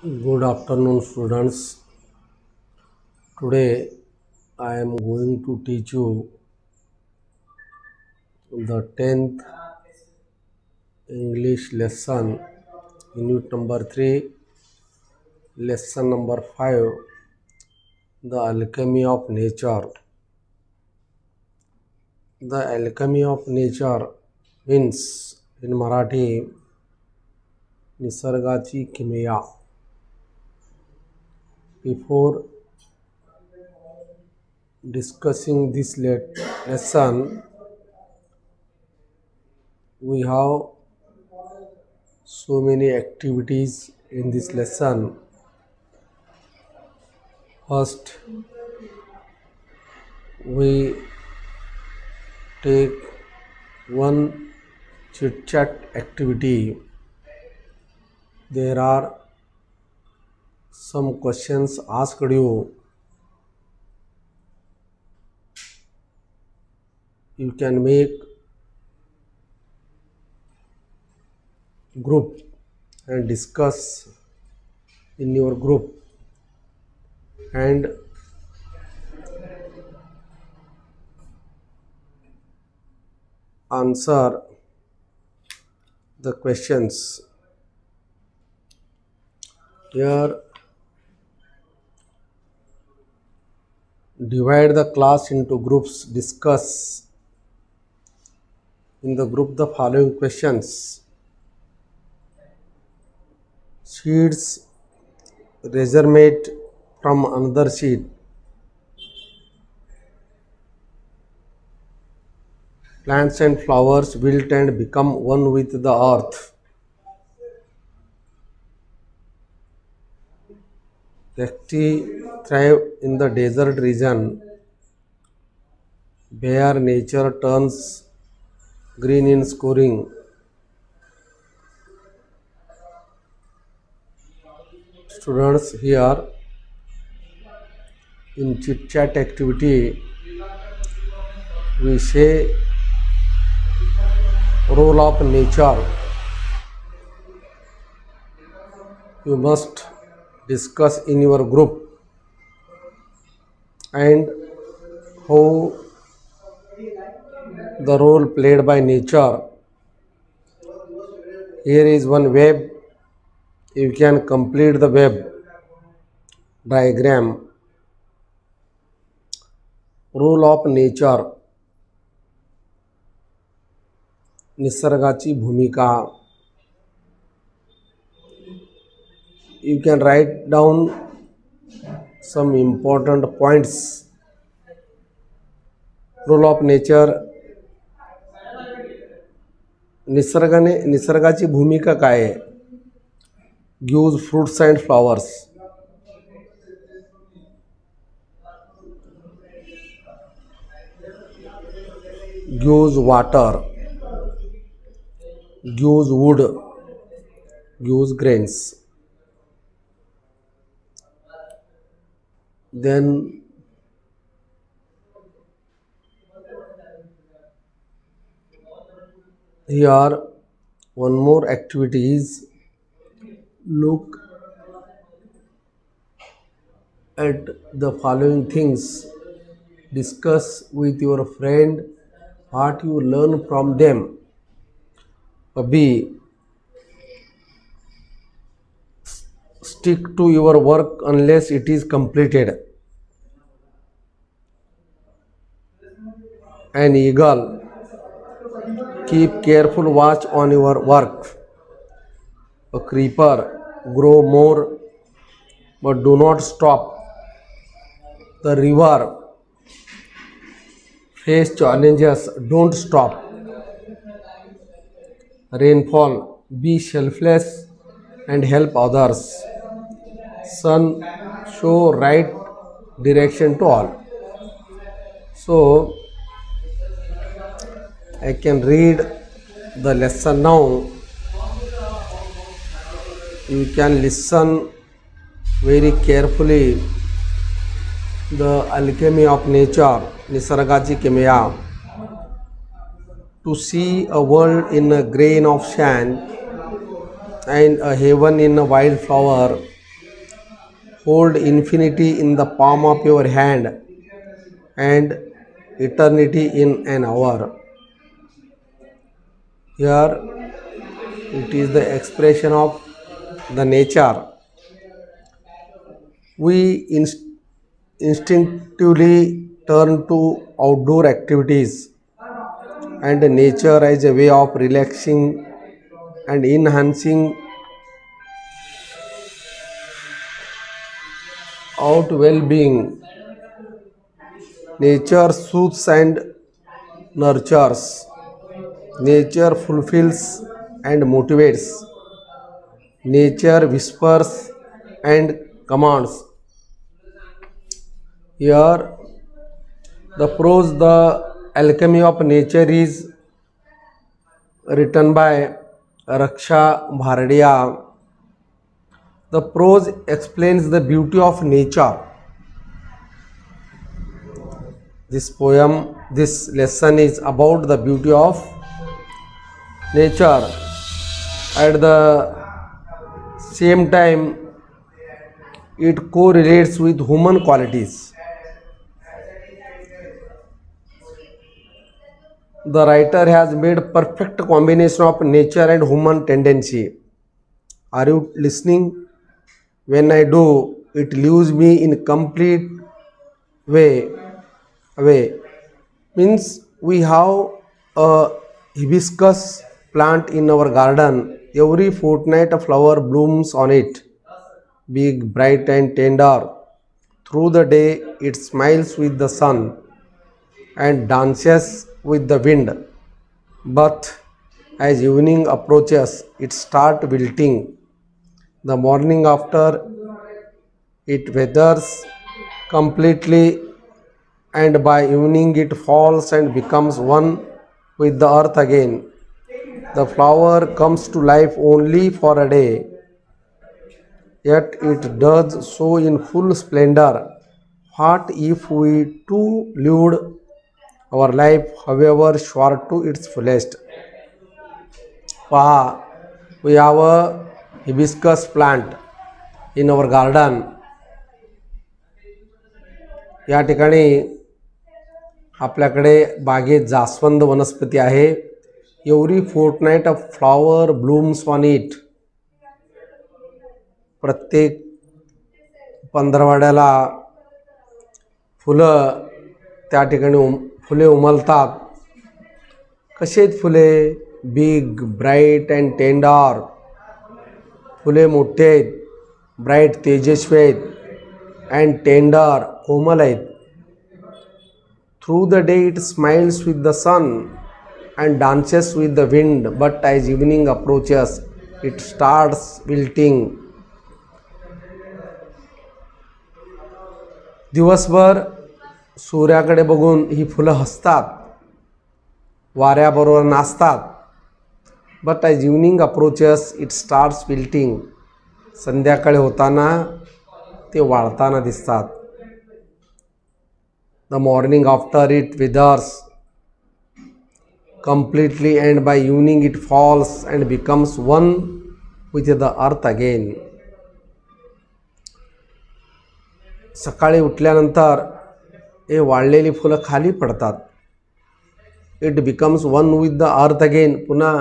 Good afternoon, students. Today I am going to teach you the 10th English lesson, unit number 3, lesson number 5, the alchemy of nature. The alchemy of nature means in Marathi निसर्गाची किमया. Before discussing this lesson, we have so many activities in this lesson. First, we take one chit chat activity. There are some questions asked you. You can make group and discuss in your group and answer the questions. Here, divide the class into groups. Discuss in the group the following questions. Seeds resurmate from another seed. Plants and flowers wilt and become one with the earth. Cacti thrive in the desert region. Bare nature turns green in scoring. Students, here in chit chat activity we say role of nature. You must discuss in your group and how the role played by nature. Here is one web. You can complete the web diagram. Role of nature. निसर्गाची भूमिका. You can write down some important points. Role of nature. निसर्गाची भूमिका काय आहे? Gives fruits and flowers. Gives water. Gives wood. Gives grains. Then here one more activity is look at the following things. Discuss with your friend what you learn from them. B. Stick to your work unless it is completed. An eagle. Keep careful watch on your work. A creeper. Grow more but do not stop. The river. Face challenges, don't stop. Rainfall. Be selfless and help others. Sun. Show right direction to all. So I can read the lesson now. You can listen very carefully. The alchemy of nature, निसर्गाची किमया. To see a world in a grain of sand and a heaven in a wildflower Hold infinity in the palm of your hand and eternity in an hour. Here it is the expression of the nature. We instinctively turn to outdoor activities and nature as a way of relaxing and enhancing our well-being. Nature soothes and nurtures. Nature fulfills and motivates. Nature whispers and commands. Here, the prose, The Alchemy of Nature is written by Raksha Bhardiya. The prose explains the beauty of nature. This lesson is about the beauty of nature. At the same time, it correlates with human qualities. The writer has made perfect combination of nature and human tendency. Are you listening? When I do, it leaves me in complete way. Means we have a hibiscus plant in our garden. Every fortnight a flower blooms on it, big, bright and tender. Through the day it smiles with the sun and dances with the wind. But as evening approaches, it starts wilting. The morning after, it withers completely, and by evening it falls and becomes one with the earth again. The flower comes to life only for a day, yet it does so in full splendor. What if we too lived our life, however short, to its fullest? पहा, we have a hibiscus plant in our garden. या ठिकाणी आपल्याकडे बागेत जास्वंद वनस्पती आहे. Every fortnight a flower blooms on it. प्रत्येक पंधरवड्याला फुलं त्या ठिकाणी फुले उमलतात. कशी आहेत फुले? Big, bright and tender. फुले मोठे आहेत, ब्राईट तेजस्वी आहेत, अँड टेंडर कोमल आहेत. Through the day it smiles with the sun and dances with the wind, but as evening approaches it starts wilting. दिवसभर सूर्याकडे बघून ही फुलं हसतात, वाऱ्याबरोबर नाचतात. But as evening approaches it starts wilting. संध्याकाळी होताना ते वाळताना दिसतात. The morning after it withers completely, and by evening it falls and becomes one with the earth again. सकाळी उठल्यानंतर हे वाळलेली फुलं खाली पडतात. It becomes one with the earth again. पुन्हा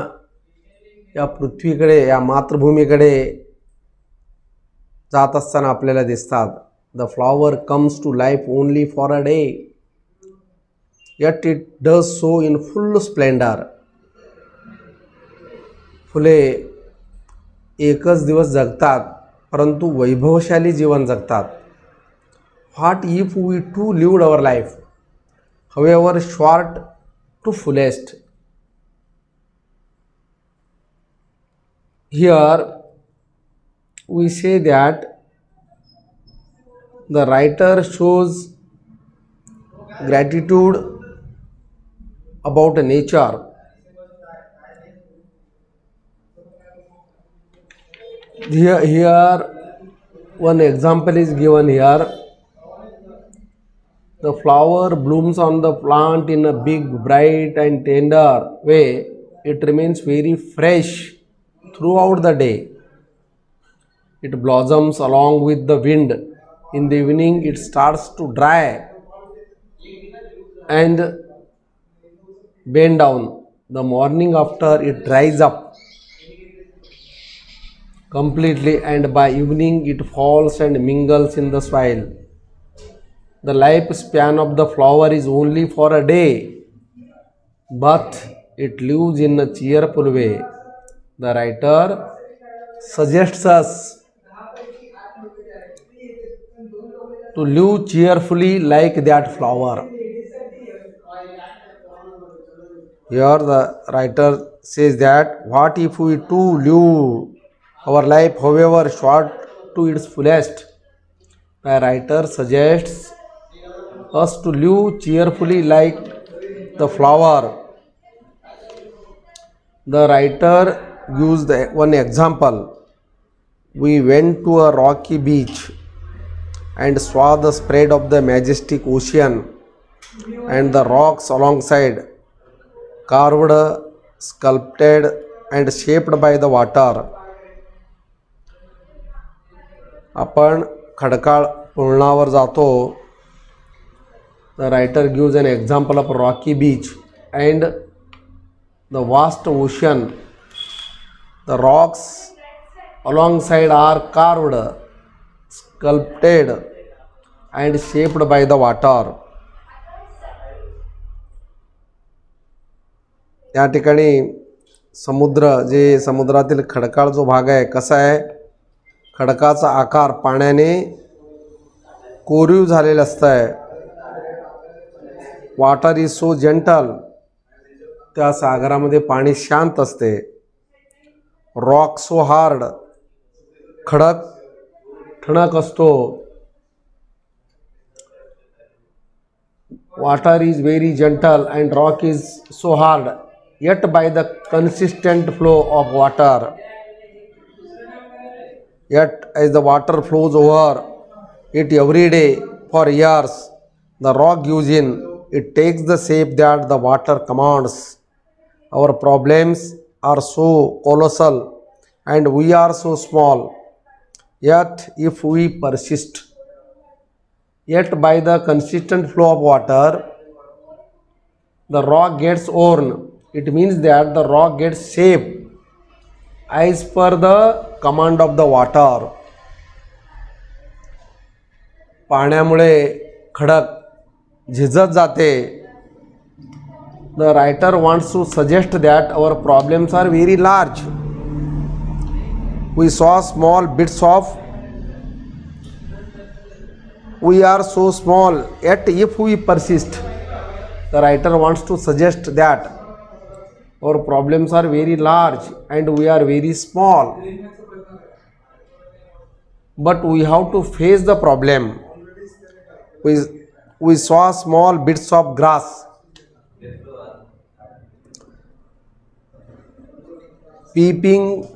या पृथ्वीकडे, या मातृभूमीकडे जात असताना आपल्याला दिसतात. The flower comes to life only for a day, yet it does so in full splendor. फुले एकच दिवस जगतात, परंतु वैभवशाली जीवन जगतात. What if we too lived our life, however short, to fullest? Here we say that the writer shows gratitude about nature. Here one example is given here. The flower blooms on the plant in a big, bright and tender way. It remains very fresh throughout the day. It blossoms along with the wind In the evening it starts to dry and bend down. The morning after it dries up completely, and by evening it falls and mingles in the soil. The lifespan of the flower is only for a day, but it lives in a cheerful way. The writer suggests us to live cheerfully like that flower. Here the writer says that what if we too live our life, however short, to its fullest? The writer suggests us to live cheerfully like the flower. The writer used one example. We went to a rocky beach and saw the spread of the majestic ocean and the rocks alongside, carved, sculpted and shaped by the water. आपण खडकाळ पुळणावर जातो. The writer gives an example of rocky beach and the vast ocean. The rocks alongside are carved, sculpted and shaped by the water. या ठिकाणी समुद्र, जे समुद्रातील खडकाळ जो भाग आहे, कसा आहे, खडकाचा आकार पाण्याने कोरीव झालेला असतं. वाटर इज सो जेंटल, त्या सागरामध्ये पाणी शांत असते. रॉक सो हार्ड, खडक ठणक असतो. Water is very gentle and rock is so hard, yet by the consistent flow of water, yet as the water flows over it every day for years, the rock gives in, it takes the shape that the water commands. Our problems are so colossal and we are so small, yet if we persist, yet by the consistent flow of water the rock gets worn. It means that the rock gets shaped as per the command of the water. पाण्यामुळे खडक झिजत जाते. The writer wants to suggest that our problems are very large. We saw small bits of, we are so small, yet if we persist, the writer wants to suggest that our problems are very large and we are very small, but we have to face the problem. We saw small bits of grass, peeping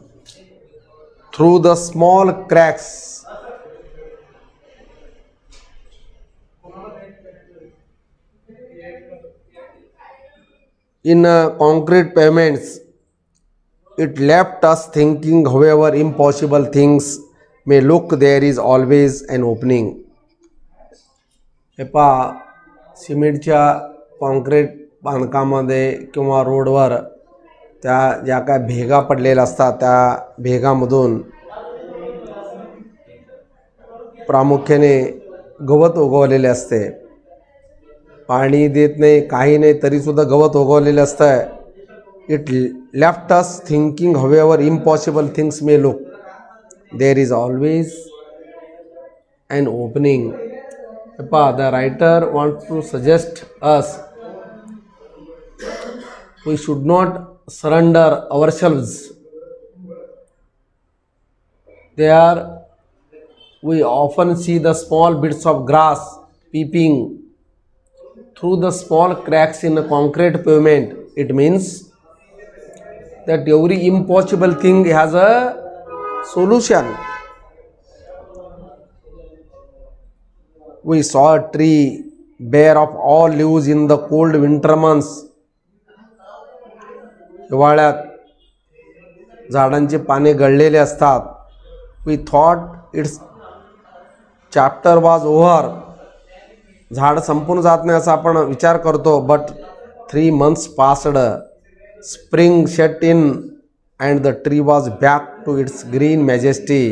through the small cracks. In concrete pavements, it left us thinking, however impossible things may look, there is always an opening. हे पहा, सिमेंटच्या concrete बांधकामामध्ये किंवा रोडवर त्या ज्या काय भेगा पडलेल्या असतात, त्या भेगामधून प्रामुख्याने गवत उगवलेले असते. पाणी देत नाही, काही नाही, तरीसुद्धा गवत उगवलेलं असतं. It left us thinking, however impossible things may look, there is always an opening. The writer wants to suggest us we should not surrender ourselves. There we often see the small bits of grass peeping through the small cracks in a concrete pavement. It means that every impossible thing has a solution. We saw a tree bare of all leaves in the cold winter months. हिवाळ्यात झाडांची पाने गळलेली असतात. We thought its chapter was over, झाड संपून जात नाही असा आपण विचार करतो. But 3 months passed, spring set in and the tree was back to its green majesty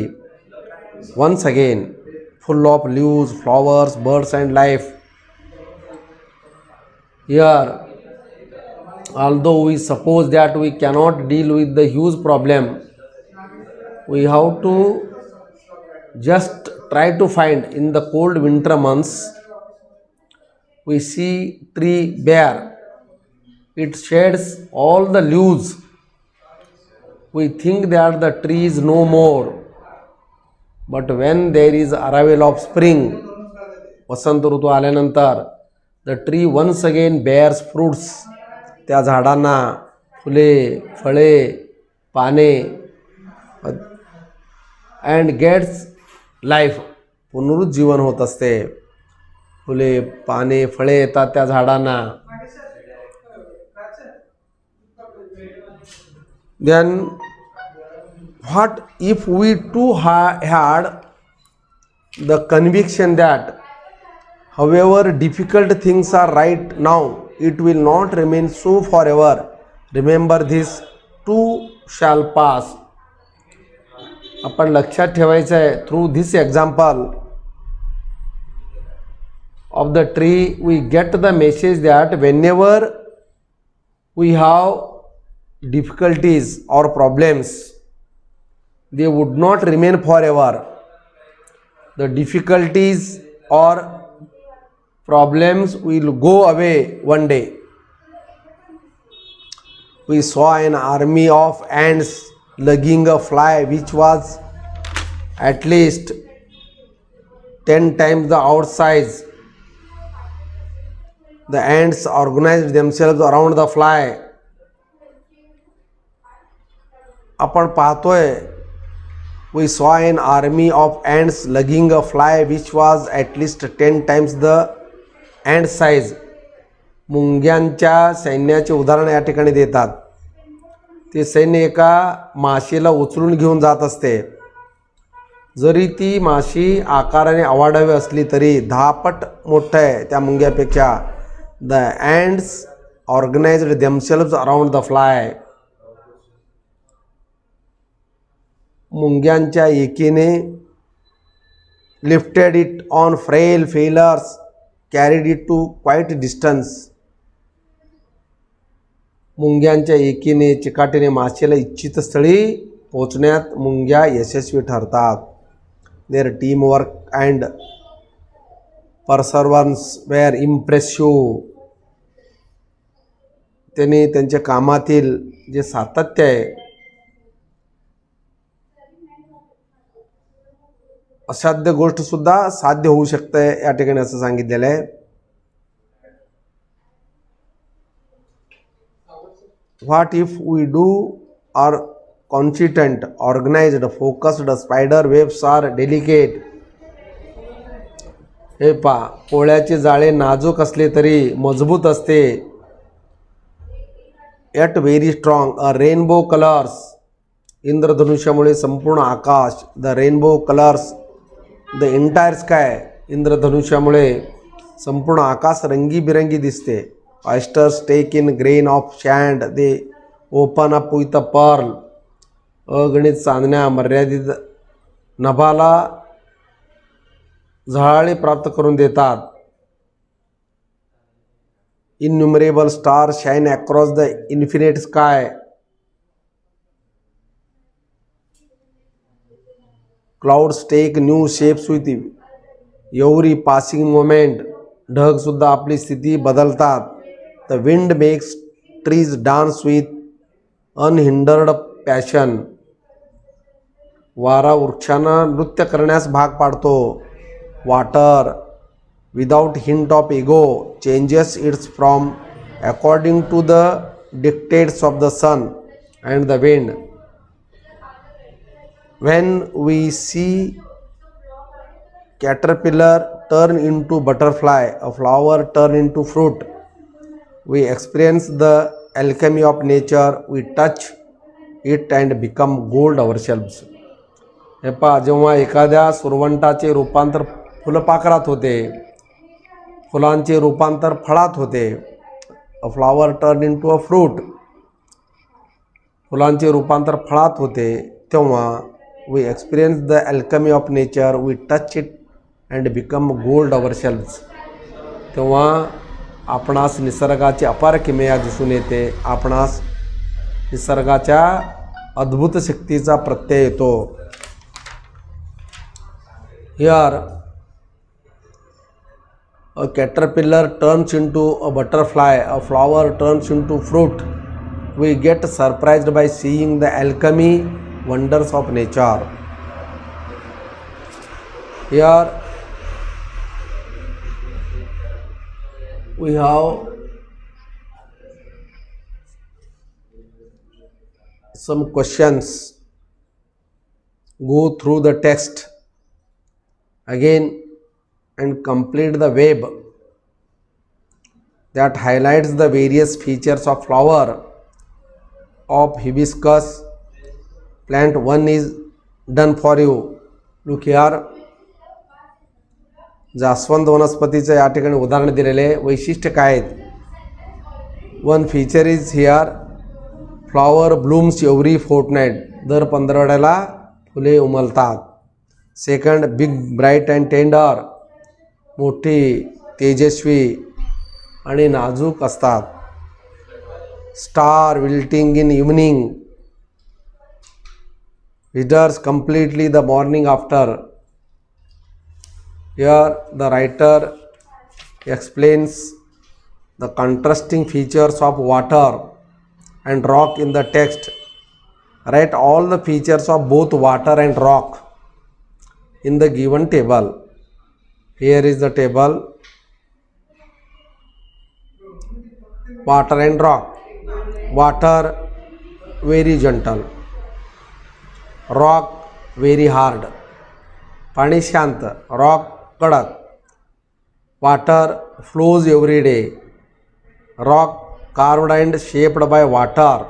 once again, full of leaves, flowers, birds and life. Here, although we suppose that we cannot deal with the huge problem, we have to just try to find in the cold winter months. We see tree bare, it sheds all the leaves. We think that the tree is no more, but when there is arrival of spring, वसंत ऋतू आल्यानंतर, the tree once again bears fruits. त्या झाडांना फुले, फळे, पाने and gets life, पुनरुज्जीवन होत असते. फुले, पाने, फळे येतात त्या झाडांना. Then what if we too had the conviction that however difficult things are right now, it will not remain so forever. Remember this too shall pass. आपण लक्षात ठेवायचं आहे, through this example of the tree we get the message that whenever we have difficulties or problems, they would not remain forever. The difficulties or problems will go away one day. We saw an army of ants lugging a fly which was at least 10 times the outsize. The ants organized themselves around the fly. आपण पाहतोय, we saw an army of ants lugging a fly which was at least 10 times the ant size. मुंग्यांच्या सैन्याचे उदाहरण या ठिकाणी देतात. ते सैन्य एका माशीला उचलून घेऊन जात असते. जरी ती माशी आकाराने अवाढव्य असली तरी 10 पट मोठं आहे त्या मुंग्यापेक्षा. The ants organized themselves around the fly. मुंग्यांच्या एकीने lifted it on frail feelers, carried it to quite a distance. मुंग्यांच्या एकीने चिकाटीने माशीला इच्छित स्थळी पोहोचण्यात मुंग्या यशस्वी ठरतात. Their teamwork and perseverance were impressive. त्यांनी त्यांच्या कामातील जे सातत्य आहे, असाध्य गोष्ट सुद्धा साध्य होऊ शकते या ठिकाणी असं सांगितलेलं आहे. What if we do are consistent, organized, focused, spider webs are delicate. हे पहा, पोळ्याचे जाळे नाजूक असले तरी मजबूत असते. Yet very strong. A rainbow colors. इंद्रधनुष्यामुळे संपूर्ण आकाश. The rainbow colors the entire sky. इंद्रधनुष्यामुळे संपूर्ण आकाश रंगीबिरंगी दिसते. Oysters take in grain of sand. They open up with a pearl. अगणित चांदण्या मर्यादित नभाला झळाळी प्राप्त करून देतात. Innumerable stars shine across the infinite sky. Clouds take new shapes with every passing moment. ढग सुद्धा आपली स्थिती बदलतात. The wind makes trees dance with unhindered passion. वारा वृक्षांना नृत्य करण्यास भाग पाडतो. Water without hint of ego changes its form according to the dictates of the sun and the wind. When we see caterpillar turn into butterfly, a flower turn into fruit, we experience the alchemy of nature. We touch it and become gold ourselves. हे पहा, जेव्हा एखाद्या सुरवंटाचे रूपांतर फुलपाखरात होते, फुलांचे रूपांतर फळात होते. A flower turn into a fruit, फुलांचे रूपांतर फळात होते. तेव्हा we experience the alchemy of nature, we touch it and become gold ourselves. तेव्हा आपणास निसर्गाची अपार किमया दिसून येते, आपणास निसर्गाच्या अद्भुत शक्तीचा प्रत्यय येतो. Here a caterpillar turns into a butterfly, a flower turns into fruit. We get surprised by seeing the alchemy wonders of nature. Here we have some questions. Go through the text again and complete the web that highlights the various features of flower of hibiscus plant. One is done for you. Look here. जास्वंद वनस्पतीचं या ठिकाणी उदाहरण दिलेले वैशिष्ट्य काय आहेत. One feature is here, flower blooms every fortnight, दर 15 आठवड्याला फुले उमलतात. Second, big bright and tender, मोठी तेजस्वी आणि नाजूक असतात. Start wilting in evening, withers completely the morning after. Here the writer explains the contrasting features of water and rock in the text. Write all the features of both water and rock in the given table. Here is the table. Water and rock. Water very gentle, rock very hard, पाणी शांत, rock कडक. Water flows every day, rock carved and shaped by water.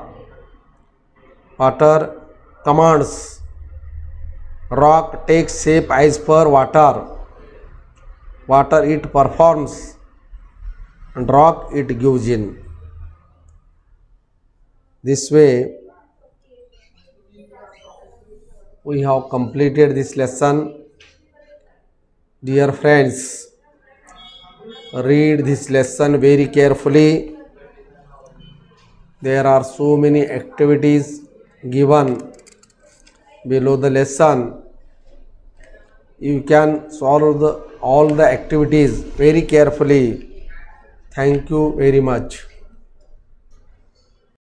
Water commands, rock takes shape as per water. Water it performs and rock it gives in. This way we have completed this lesson. Dear friends, read this lesson very carefully. There are so many activities given below the lesson. You can solve all the activities very carefully. Thank you very much.